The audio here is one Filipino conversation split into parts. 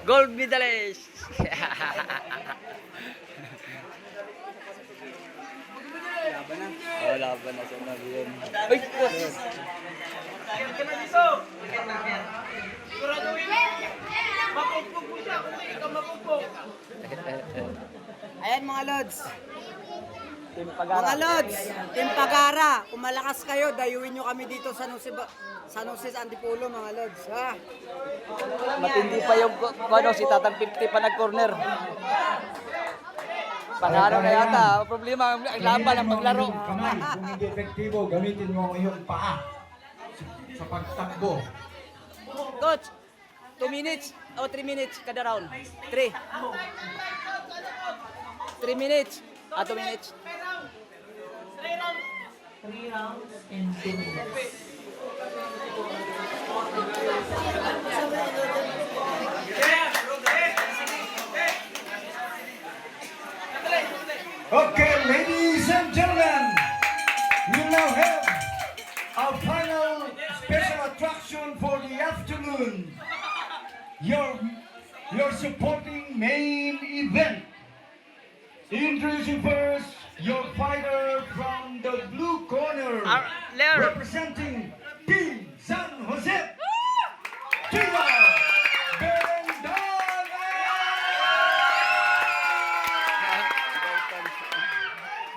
Gold medalist. Laban na. Oh, laban na sa nabiyan. Ay, boss. Ayan mga Lods. Team Mga Pagara. Lods, Team Pagara, kung malakas kayo, dayuin nyo kami dito sa San Jose Antipolo mga Lods. Ha? Matindi pa yung ano, si Tatang 50 pa nag-corner. Pagara na yata. Problema, ang laban ang paglaro. Kamay, kung hindi epektibo, gamitin mo ang iyong paa sa pagtakbo. Coach, 2 minutes o 3 minutes kada round? 3. 3 minutes. 2 minutes. 3 rounds and 2 minutes. Okay, ladies and gentlemen, we now have our final special attraction for the afternoon. Your supporting main event. Introducing first your fighter from the blue corner, Leo. representing Team San Jose, Chiva Bendaga!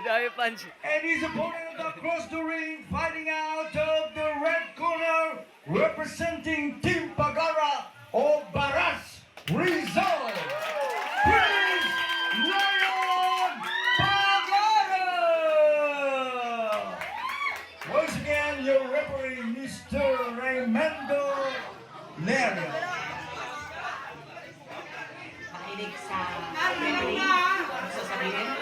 Dami punch. And his opponent across the ring, fighting out of the red corner, representing Team Pagara of Baras, Rizal, Prince Lion Pagara! Once again, your referee, Mr. Raymando Lerio. Makinig sa referee. Ano sasabihin?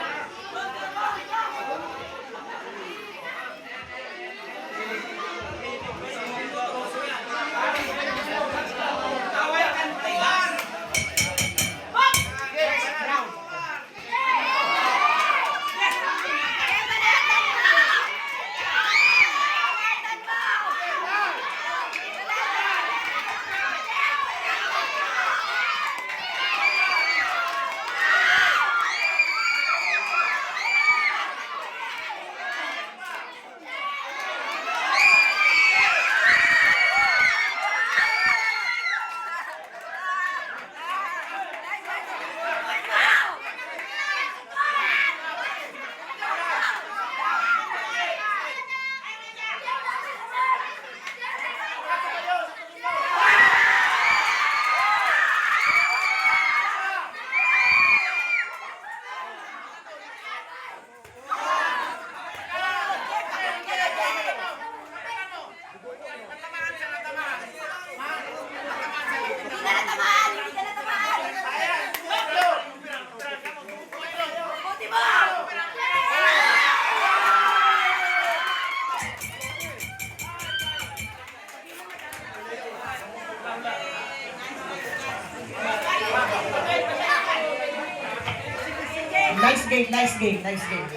Nice game, nice game, nice game.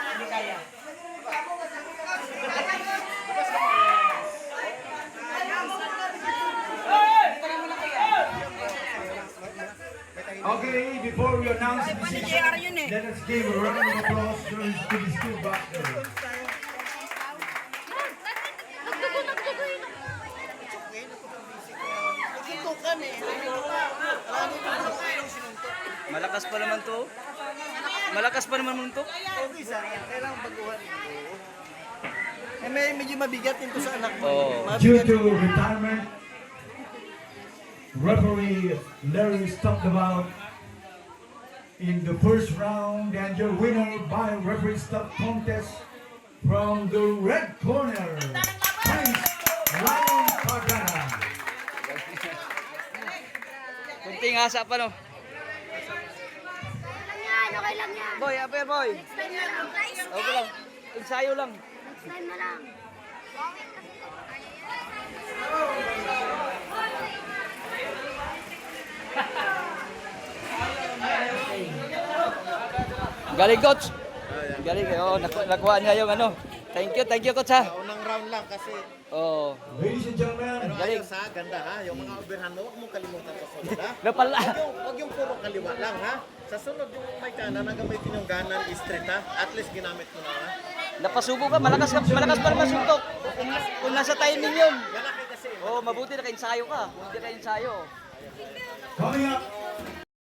Hindi kaya. Okay, before we announce the decision, let us give a round of applause to the skill boxers. Malakas pa naman to. Malakas pa naman to. Okay, sayang. Kailangan baguhan ito. Eh, medyo mabigat ito sa anak mo. Oh. Due to retirement, referee Larry stopped the bout in the first round, and your winner by referee stop contest from the red corner, Prince Lion Pagara. Kunting asa pa no. Okay lang yan. Boy, aper boy. Next time na lang. Okay lang. Ensayo lang. Next time na lang. Galing, coach. Galing, oh, nakuha niya yung ano. Thank you, coach, ha. Unang round lang kasi. Oh, Ladies and gentlemen, Pero Galing. ayos ha, ganda ha. Yung mga overhand mo, huwag mong kalimutan sa sunod ha. napala. Huwag yung puro kaliwa lang ha. Sa sunod yung may kanan, nagamitin yung ganan straight ha. At least ginamit mo na ha. Napasubo ka, malakas pa rin masuntok. Kung nasa timing yun. Malaki kasi. Oh, mabuti naka-ensayo ka. Kung hindi ka-ensayo. coming up